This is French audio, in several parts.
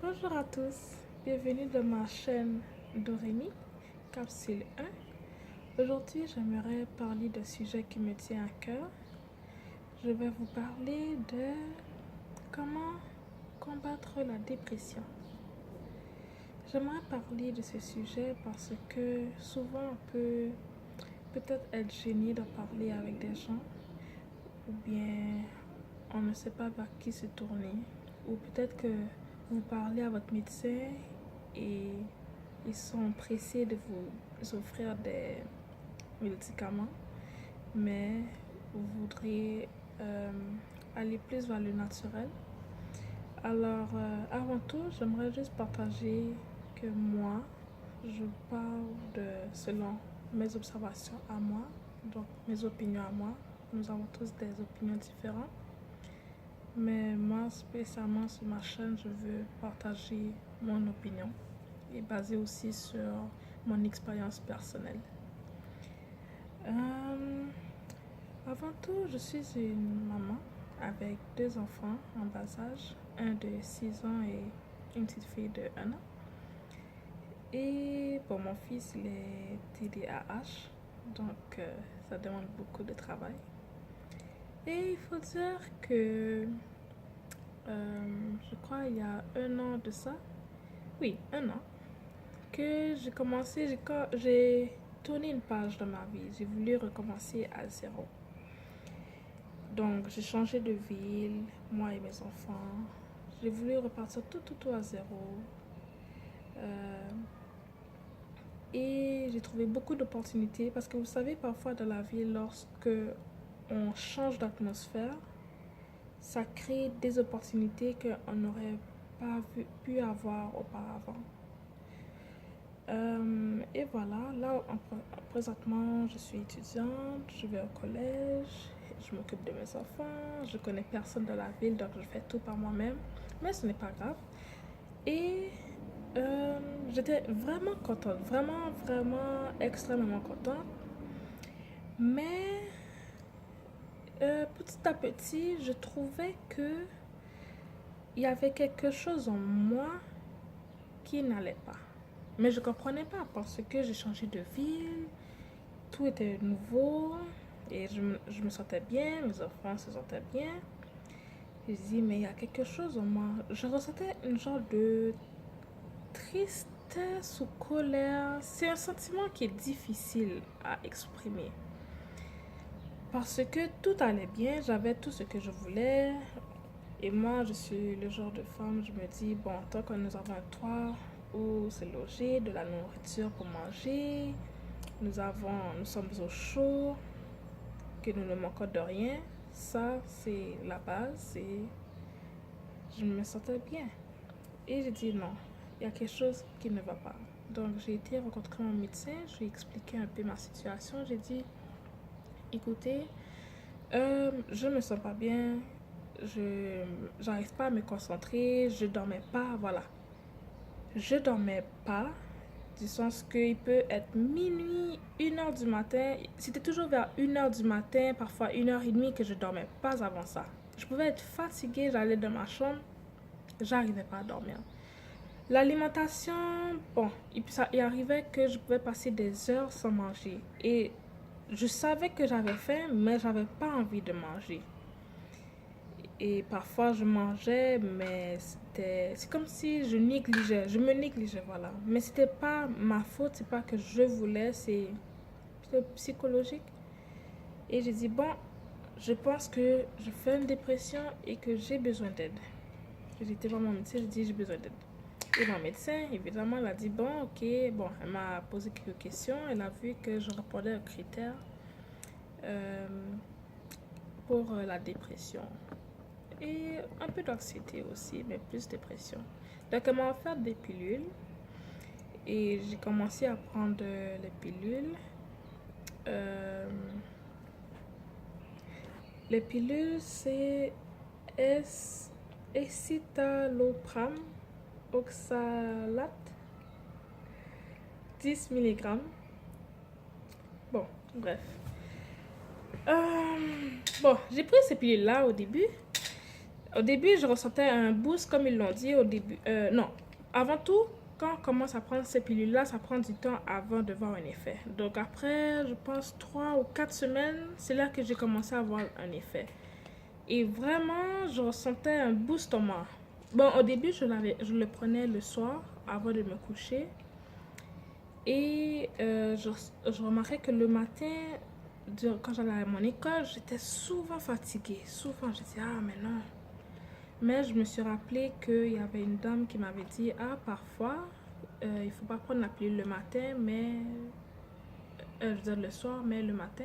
Bonjour à tous, bienvenue dans ma chaîne Dorémy, capsule 1. Aujourd'hui, j'aimerais parler d'un sujet qui me tient à cœur. Je vais vous parler de comment combattre la dépression. J'aimerais parler de ce sujet parce que souvent on peut peut-être être gêné de parler avec des gens ou bien on ne sait pas vers qui se tourner ou peut-être que vous parlez à votre médecin et ils sont pressés de vous offrir des médicaments, mais vous voudriez aller plus vers le naturel. Alors, avant tout, j'aimerais juste partager que moi, je parle de selon mes observations à moi, donc mes opinions à moi. Nous avons tous des opinions différentes. Mais moi, spécialement sur ma chaîne, je veux partager mon opinion et basée aussi sur mon expérience personnelle. Avant tout, je suis une maman avec 2 enfants en bas âge, un de 6 ans et une petite fille de 1 an. Et pour mon fils, il est TDAH, donc ça demande beaucoup de travail. Et il faut dire que je crois il y a 1 an de ça, oui, 1 an, que j'ai tourné une page dans ma vie. J'ai voulu recommencer à zéro. Donc, j'ai changé de ville, moi et mes enfants. J'ai voulu repartir tout à zéro. Et j'ai trouvé beaucoup d'opportunités parce que vous savez, parfois dans la vie, lorsque on change d'atmosphère, ça crée des opportunités qu'on n'aurait pas pu avoir auparavant. Et voilà, là présentement je suis étudiante, je vais au collège, je m'occupe de mes enfants, je connais personne dans la ville donc je fais tout par moi-même, mais ce n'est pas grave. Et j'étais vraiment contente, vraiment extrêmement contente. Mais petit à petit, je trouvais que il y avait quelque chose en moi qui n'allait pas. Mais je comprenais pas parce que j'ai changé de ville, tout était nouveau et je me sentais bien, mes enfants se sentaient bien. Je dis, mais il y a quelque chose en moi. Je ressentais une genre de tristesse ou colère. C'est un sentiment qui est difficile à exprimer. Parce que tout allait bien, j'avais tout ce que je voulais. Et moi, je suis le genre de femme, je me dis, bon, tant que nous avons un toit où se loger, de la nourriture pour manger, nous sommes au chaud, que nous ne manquons de rien, ça, c'est la base et je me sentais bien. Et j'ai dit non, il y a quelque chose qui ne va pas. Donc, j'ai été rencontrer mon médecin, je lui ai expliqué un peu ma situation. J'ai dit, écoutez, je me sens pas bien, je j'arrive pas à me concentrer, je dormais pas, voilà. Je dormais pas, du sens qu'il peut être minuit, 1 heure du matin. C'était toujours vers 1 heure du matin, parfois 1 heure et demie que je dormais pas avant ça. Je pouvais être fatiguée, j'allais dans ma chambre, j'arrivais pas à dormir. L'alimentation, bon, il arrivait que je pouvais passer des heures sans manger. Et je savais que j'avais faim, mais j'avais pas envie de manger. Et parfois je mangeais, mais c'est comme si je me négligeais, voilà. Mais c'était pas ma faute, c'est pas que je voulais, c'est plutôt psychologique. Et j'ai dit, bon, je pense que je fais une dépression et que j'ai besoin d'aide. J'ai été voir mon médecin, j'ai dit, j'ai besoin d'aide. Et mon médecin, évidemment, elle a dit, bon, ok, bon, elle m'a posé quelques questions, elle a vu que je répondais aux critères euh, pour la dépression. Et un peu d'anxiété aussi, mais plus dépression. Donc, elle m'a offert des pilules et j'ai commencé à prendre les pilules. Euh, les pilules, c'est escitalopram oxalate 10 mg. Bon, bref. Bon, j'ai pris ces pilules-là au début. Au début, je ressentais un boost, comme ils l'ont dit au début. Non, avant tout, quand on commence à prendre ces pilules-là, ça prend du temps avant de voir un effet. Donc après, je pense 3 ou 4 semaines, c'est là que j'ai commencé à voir un effet. Et vraiment, je ressentais un boost en moi. Bon, au début, je le prenais le soir avant de me coucher. Et je remarquais que le matin, quand j'allais à mon école, j'étais souvent fatiguée. Souvent, je disais, ah, mais non. Mais je me suis rappelé qu'il y avait une dame qui m'avait dit, ah, parfois, il ne faut pas prendre la pilule le matin, mais... je veux dire le soir, mais le matin.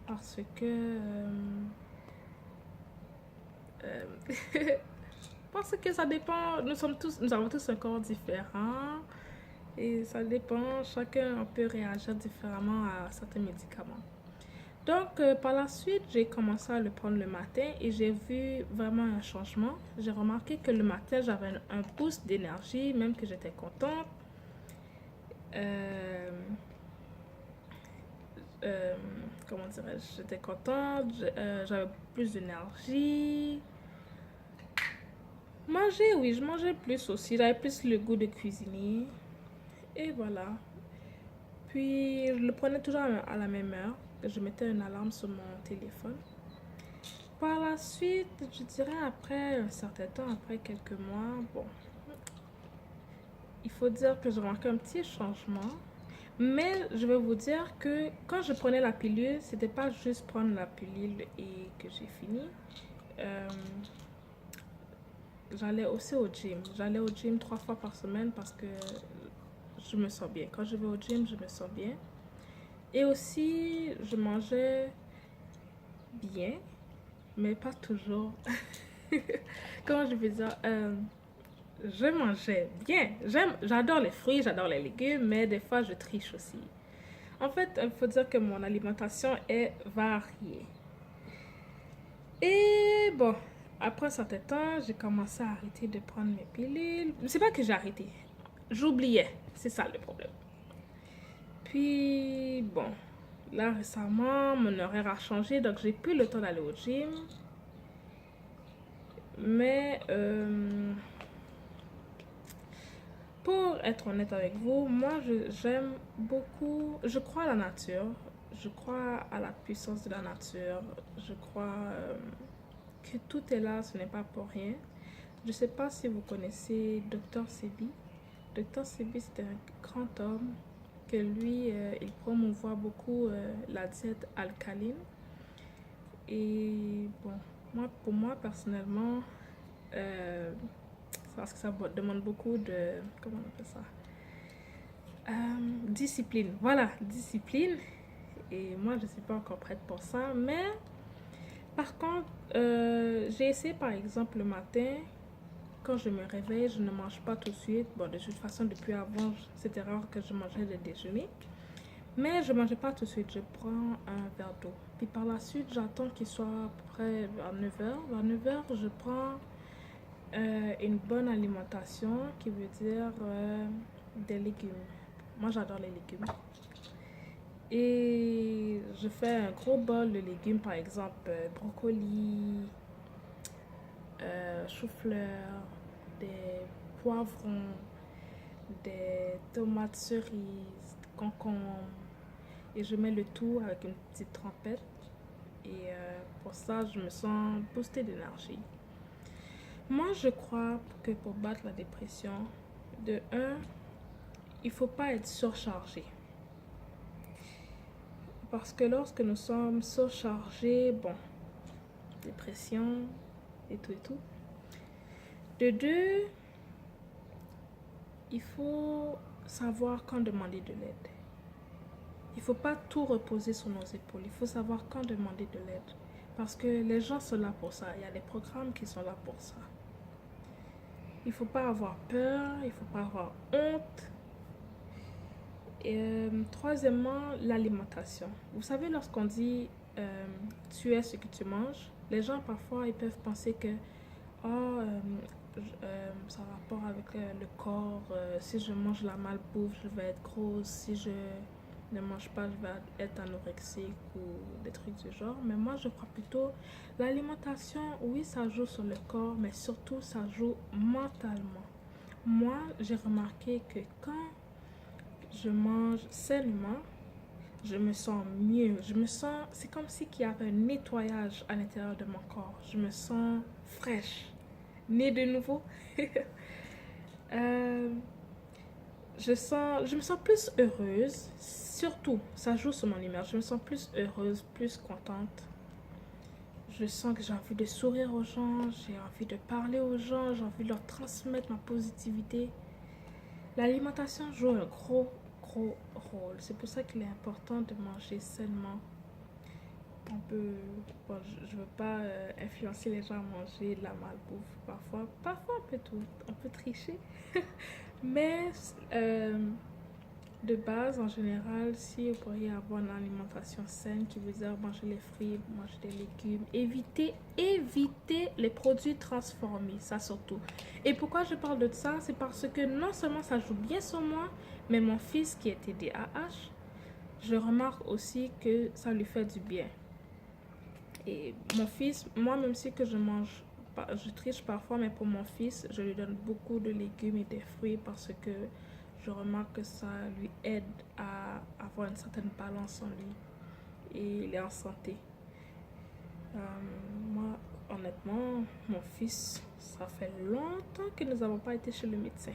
Parce que... euh, parce que ça dépend, nous avons tous un corps différent. Et ça dépend, chacun peut réagir différemment à certains médicaments. Donc, par la suite, j'ai commencé à le prendre le matin et j'ai vu vraiment un changement. J'ai remarqué que le matin, j'avais un boost d'énergie, même que j'étais contente. Euh, euh, comment dirais-je? J'étais contente, j'avais plus d'énergie. Manger, oui, je mangeais plus aussi. J'avais plus le goût de cuisiner. Et voilà. Puis, je le prenais toujours à la même heure. Je mettais une alarme sur mon téléphone. Par la suite, je dirais après un certain temps, après quelques mois, bon, il faut dire que j'ai remarqué un petit changement. Mais je vais vous dire que quand je prenais la pilule, c'était pas juste prendre la pilule et que j'ai fini. Euh, J'allais aussi au gym. J'allais au gym 3 fois par semaine parce que je me sens bien. Quand je vais au gym, je me sens bien. Et aussi, je mangeais bien, mais pas toujours. Comment je vais dire je mangeais bien. J'adore les fruits, j'adore les légumes, mais des fois, je triche aussi. En fait, il faut dire que mon alimentation est variée. Et bon, après un certain temps, j'ai commencé à arrêter de prendre mes pilules. C'est pas que j'ai arrêté. J'oubliais. C'est ça le problème. Puis, bon, là récemment, mon horaire a changé, donc j'ai plus le temps d'aller au gym. Mais pour être honnête avec vous, moi j'aime beaucoup, je crois à la nature, je crois à la puissance de la nature, je crois que tout est là, ce n'est pas pour rien. Je ne sais pas si vous connaissez Dr Sebi. Dr Sebi, c'est un grand homme que lui, il promouvoit beaucoup la diète alcaline. Et bon, pour moi personnellement, euh, parce que ça demande beaucoup de, comment on appelle ça, discipline. Voilà, discipline. Et moi, je ne suis pas encore prête pour ça. Mais par contre, j'ai essayé par exemple le matin, quand je me réveille, je ne mange pas tout de suite. Bon, de toute façon, depuis avant, c'était rare que je mangeais le déjeuner. Mais je ne mangeais pas tout de suite, je prends un verre d'eau. Puis par la suite, j'attends qu'il soit à peu près vers 9 heures. Vers 9 heures, je prends une bonne alimentation qui veut dire des légumes. Moi, j'adore les légumes. Et je fais un gros bol de légumes, par exemple brocoli, chou-fleur, des poivrons, des tomates cerises, concombres. Et je mets le tout avec une petite trempette. Et pour ça, je me sens boostée d'énergie. Moi, je crois que pour battre la dépression, de un, il ne faut pas être surchargé. Parce que lorsque nous sommes surchargés, bon, dépression et tout et tout. De deux, il faut savoir quand demander de l'aide. Il ne faut pas tout reposer sur nos épaules. Il faut savoir quand demander de l'aide. Parce que les gens sont là pour ça. Il y a des programmes qui sont là pour ça. Il ne faut pas avoir peur, il ne faut pas avoir honte. Et troisièmement, l'alimentation. Vous savez, lorsqu'on dit tu es ce que tu manges, les gens parfois ils peuvent penser que oh, ça a rapport avec le corps. Si je mange la malbouffe, je vais être grosse. Si je ne mange pas, je vais être anorexique ou des trucs du genre. Mais moi, je crois plutôt l'alimentation, oui, ça joue sur le corps, mais surtout, ça joue mentalement. Moi, j'ai remarqué que quand je mange sainement, je me sens mieux. Je me sens, c'est comme si qu'il y avait un nettoyage à l'intérieur de mon corps. Je me sens fraîche, née de nouveau. Euh, je me sens plus heureuse. Surtout, ça joue sur mon humeur. Je me sens plus heureuse, plus contente. Je sens que j'ai envie de sourire aux gens, j'ai envie de parler aux gens, j'ai envie de leur transmettre ma positivité. L'alimentation joue un gros rôle. C'est pour ça qu'il est important de manger sainement. On peut, bon, je veux pas influencer les gens à manger de la malbouffe parfois on peut tricher, mais de base, en général, si vous pourriez avoir une alimentation saine qui veut dire manger les fruits, manger des légumes, éviter les produits transformés, ça surtout. Et pourquoi je parle de ça? C'est parce que non seulement ça joue bien sur moi, mais mon fils qui est TDAH, je remarque aussi que ça lui fait du bien. Et mon fils, moi même si que je mange, je triche parfois, mais pour mon fils, je lui donne beaucoup de légumes et des fruits parce que je remarque que ça lui aide à avoir une certaine balance en lui et il est en santé. Moi, honnêtement, mon fils, ça fait longtemps que nous n'avons pas été chez le médecin.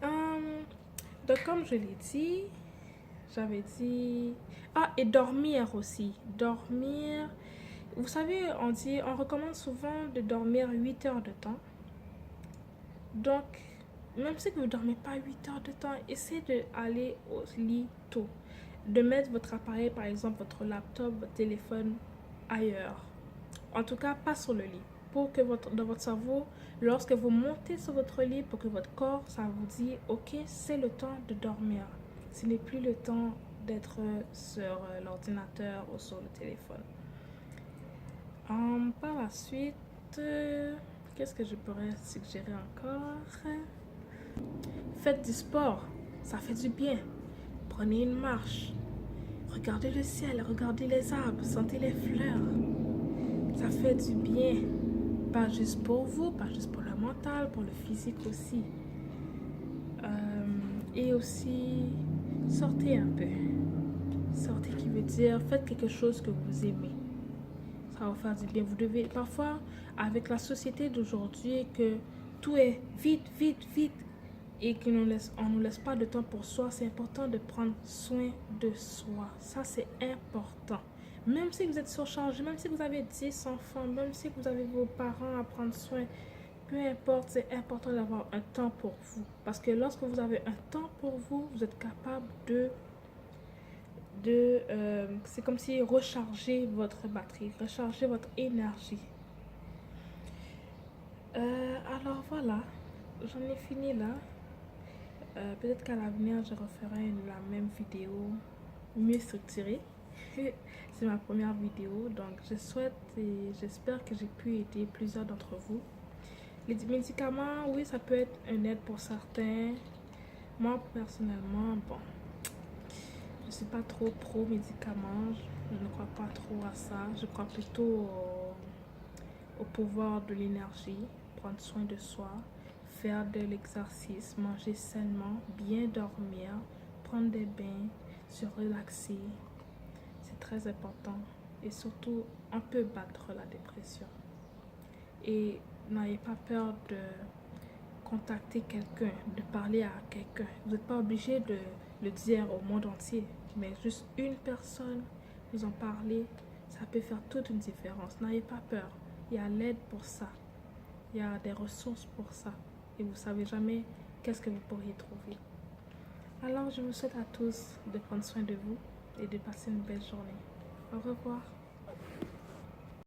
Euh, donc, comme je l'ai dit, j'avais dit... Ah, et dormir aussi. Dormir. Vous savez, on recommande souvent de dormir 8 heures de temps. Donc, même si vous ne dormez pas 8 heures de temps, essayez d'aller au lit tôt. De mettre votre appareil, par exemple votre laptop, votre téléphone ailleurs. En tout cas, pas sur le lit. Pour que dans votre cerveau, lorsque vous montez sur votre lit, pour que votre corps, ça vous dit, ok, c'est le temps de dormir. Ce n'est plus le temps d'être sur l'ordinateur ou sur le téléphone. Par la suite, qu'est-ce que je pourrais suggérer encore? Faites du sport, ça fait du bien. Prenez une marche. Regardez le ciel, regardez les arbres, sentez les fleurs. Ça fait du bien. Pas juste pour vous, pas juste pour le mental, pour le physique aussi. Et aussi, sortez un peu. Sortez qui veut dire, faites quelque chose que vous aimez. Ça va vous faire du bien. Vous devez, parfois, avec la société d'aujourd'hui, que tout est vite, vite, vite, et qu'on ne nous laisse pas de temps pour soi, c'est important de prendre soin de soi. Ça, c'est important. Même si vous êtes surchargé, même si vous avez 10 enfants, même si vous avez vos parents à prendre soin, peu importe, c'est important d'avoir un temps pour vous. Parce que lorsque vous avez un temps pour vous, vous êtes capable c'est comme si recharger votre batterie, recharger votre énergie. Alors voilà, j'en ai fini là. Peut-être qu'à l'avenir, je referai la même vidéo mieux structurée. C'est ma première vidéo, donc je souhaite et j'espère que j'ai pu aider plusieurs d'entre vous. Les médicaments, oui, ça peut être une aide pour certains. Moi, personnellement, bon, je ne suis pas trop pro médicaments. Je ne crois pas trop à ça. Je crois plutôt au pouvoir de l'énergie, prendre soin de soi, faire de l'exercice, manger sainement, bien dormir, prendre des bains, se relaxer. C'est très important. Et surtout, on peut battre la dépression. Et n'ayez pas peur de contacter quelqu'un, de parler à quelqu'un. Vous n'êtes pas obligé de le dire au monde entier, mais juste une personne, vous en parler, ça peut faire toute une différence. N'ayez pas peur. Il y a l'aide pour ça. Il y a des ressources pour ça. Et vous ne savez jamais qu'est-ce que vous pourriez trouver. Alors, je vous souhaite à tous de prendre soin de vous et de passer une belle journée. Au revoir.